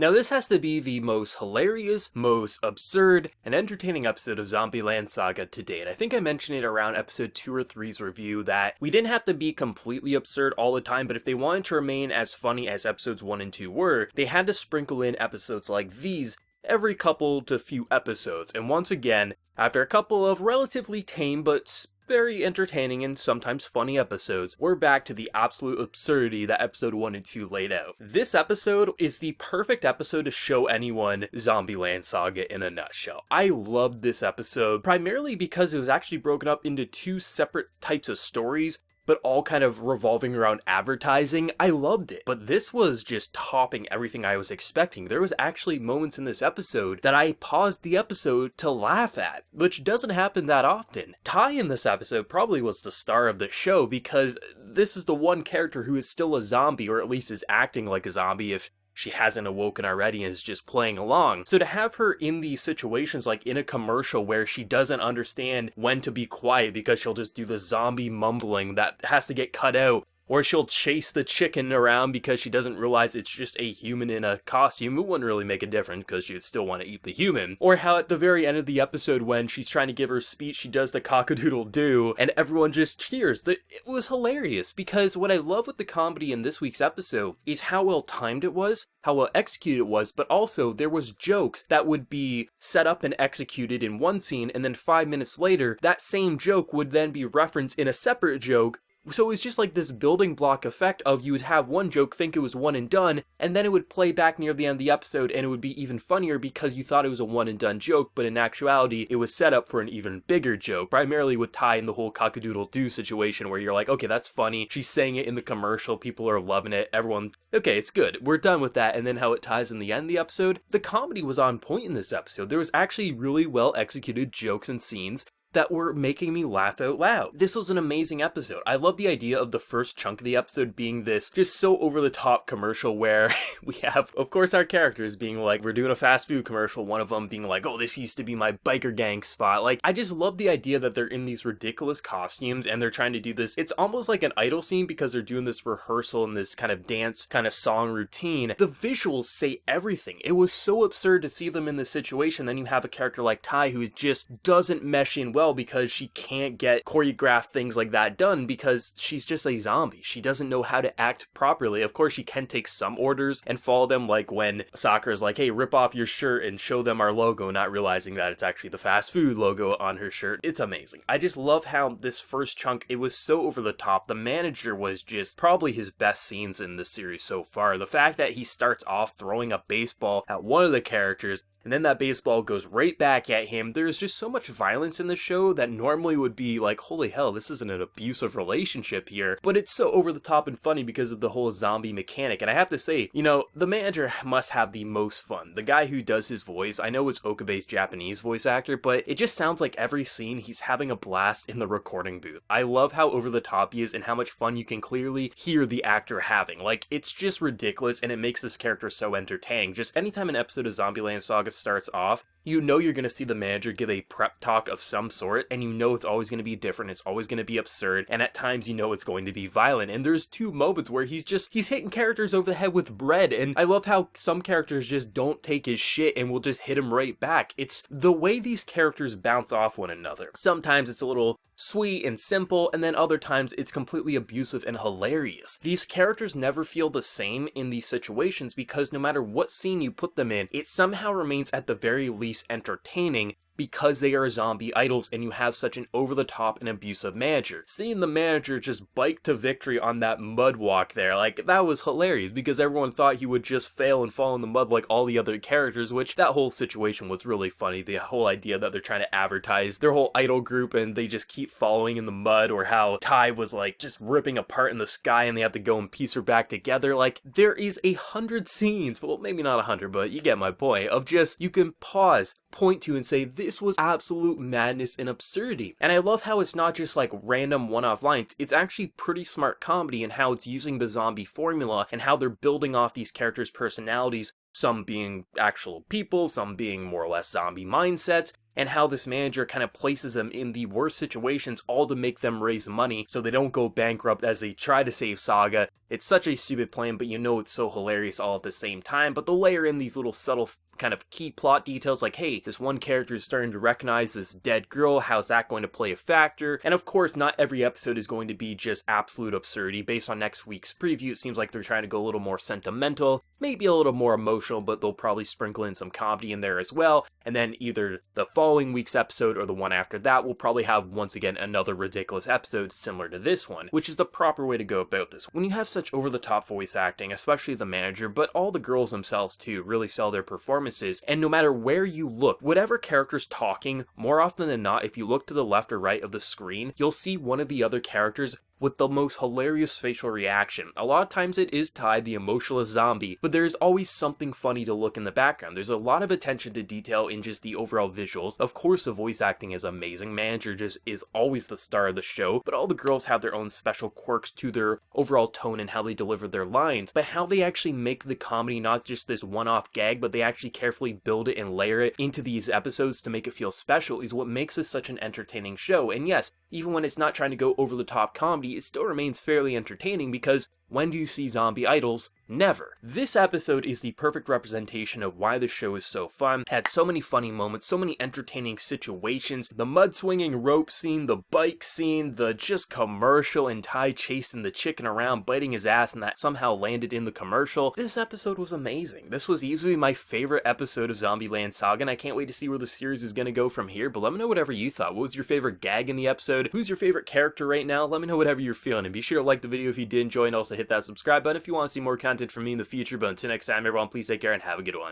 Now this has to be the most hilarious, most absurd, and entertaining episode of Zombieland Saga to date. I think I mentioned it around episode 2 or 3's review that we didn't have to be completely absurd all the time, but if they wanted to remain as funny as episodes 1 and 2 were, they had to sprinkle in episodes like these every couple to few episodes. And once again, after a couple of relatively tame but very entertaining and sometimes funny episodes, we're back to the absolute absurdity that episode 1 and 2 laid out. This episode is the perfect episode to show anyone Zombieland Saga in a nutshell. I loved this episode, primarily because it was actually broken up into two separate types of stories, but all kind of revolving around advertising. I loved it. But this was just topping everything I was expecting. There was actually moments in this episode that I paused the episode to laugh at, which doesn't happen that often. Ty in this episode probably was the star of the show because this is the one character who is still a zombie, or at least is acting like a zombie if she hasn't awoken already and is just playing along. So to have her in these situations, like in a commercial where she doesn't understand when to be quiet because she'll just do the zombie mumbling that has to get cut out, or she'll chase the chicken around because she doesn't realize it's just a human in a costume, it wouldn't really make a difference because she would still want to eat the human. Or how at the very end of the episode when she's trying to give her speech, she does the cock-a-doodle-doo and everyone just cheers. It was hilarious because what I love with the comedy in this week's episode is how well timed it was, how well executed it was, but also there was jokes that would be set up and executed in one scene, and then 5 minutes later, that same joke would then be referenced in a separate joke. So it was just like this building block effect of you would have one joke, think it was one and done, and then it would play back near the end of the episode and it would be even funnier because you thought it was a one and done joke, but in actuality, it was set up for an even bigger joke, primarily with Ty and the whole cock-a-doodle-doo situation where you're like, okay, that's funny, she's saying it in the commercial, people are loving it, everyone, okay, it's good, we're done with that, and then how it ties in the end of the episode. The comedy was on point in this episode. There was actually really well executed jokes and scenes that were making me laugh out loud. This was an amazing episode. I love the idea of the first chunk of the episode being this just so over-the-top commercial where we have, of course, our characters being like, we're doing a fast food commercial, one of them being like, oh, this used to be my biker gang spot. Like, I just love the idea that they're in these ridiculous costumes and they're trying to do this. It's almost like an idol scene because they're doing this rehearsal and this kind of dance, kind of song routine. The visuals say everything. It was so absurd to see them in this situation. Then you have a character like Ty who just doesn't mesh in well because she can't get choreographed things like that done because she's just a zombie. She doesn't know how to act properly. Of course, she can take some orders and follow them, like when Sakura's like, hey, rip off your shirt and show them our logo, not realizing that it's actually the fast food logo on her shirt. It's amazing. I just love how this first chunk, it was so over the top. The manager was just probably his best scenes in this series so far. The fact that he starts off throwing a baseball at one of the characters and then that baseball goes right back at him. There's just so much violence in the show that normally would be like, holy hell, this isn't an abusive relationship here. But it's so over the top and funny because of the whole zombie mechanic. And I have to say, you know, the manager must have the most fun. The guy who does his voice, I know it's Okabe's Japanese voice actor, but it just sounds like every scene he's having a blast in the recording booth. I love how over the top he is and how much fun you can clearly hear the actor having. Like, it's just ridiculous and it makes this character so entertaining. Just anytime an episode of Zombieland Saga starts off, you know you're going to see the manager give a prep talk of some sort, and you know it's always going to be different, it's always going to be absurd, and at times you know it's going to be violent. And there's two moments where he's hitting characters over the head with bread, and I love how some characters just don't take his shit and will just hit him right back. It's the way these characters bounce off one another. Sometimes it's a little sweet and simple, and then other times it's completely abusive and hilarious. These characters never feel the same in these situations because no matter what scene you put them in, it somehow remains at the very least entertaining because they are zombie idols and you have such an over-the-top and abusive manager. Seeing the manager just bike to victory on that mud walk there, like, that was hilarious because everyone thought he would just fail and fall in the mud like all the other characters, which that whole situation was really funny. The whole idea that they're trying to advertise their whole idol group and they just keep falling in the mud, or how Ty was like just ripping apart in the sky and they have to go and piece her back together. Like, there is 100 scenes, well, maybe not 100, but you get my point, of just, you can pause, point to and say, this was absolute madness and absurdity. And I love how it's not just like random one-off lines, it's actually pretty smart comedy in how it's using the zombie formula and how they're building off these characters' personalities, some being actual people, some being more or less zombie mindsets, and how this manager kind of places them in the worst situations, all to make them raise money so they don't go bankrupt as they try to save Saga. It's such a stupid plan, but you know it's so hilarious all at the same time. But they'll layer in these little subtle kind of key plot details like, hey, this one character is starting to recognize this dead girl, how's that going to play a factor? And of course, not every episode is going to be just absolute absurdity. Based on next week's preview, it seems like they're trying to go a little more sentimental, maybe a little more emotional, but they'll probably sprinkle in some comedy in there as well. And then either the following week's episode or the one after that will probably have, once again, another ridiculous episode similar to this one, which is the proper way to go about this. When you have such over-the-top voice acting, especially the manager, but all the girls themselves too, really sell their performances, and no matter where you look, whatever character's talking, more often than not, if you look to the left or right of the screen, you'll see one of the other characters with the most hilarious facial reaction. A lot of times it is tied the emotionless zombie, but there is always something funny to look in the background. There's a lot of attention to detail in just the overall visuals. Of course, the voice acting is amazing. Manager just is always the star of the show, but all the girls have their own special quirks to their overall tone and how they deliver their lines, but how they actually make the comedy not just this one-off gag, but they actually carefully build it and layer it into these episodes to make it feel special is what makes this such an entertaining show. And yes, even when it's not trying to go over the top comedy, it still remains fairly entertaining because when do you see zombie idols? Never. This episode is the perfect representation of why the show is so fun. It had so many funny moments, so many entertaining situations, the mud-swinging rope scene, the bike scene, the just commercial and Ty chasing the chicken around, biting his ass, and that somehow landed in the commercial. This episode was amazing. This was easily my favorite episode of Zombieland Saga, and I can't wait to see where the series is going to go from here, but let me know whatever you thought. What was your favorite gag in the episode? Who's your favorite character right now? Let me know whatever you're feeling, and be sure to like the video if you did enjoy, and also hit that subscribe button if you want to see more content from me in the future. But until next time, everyone, please take care and have a good one.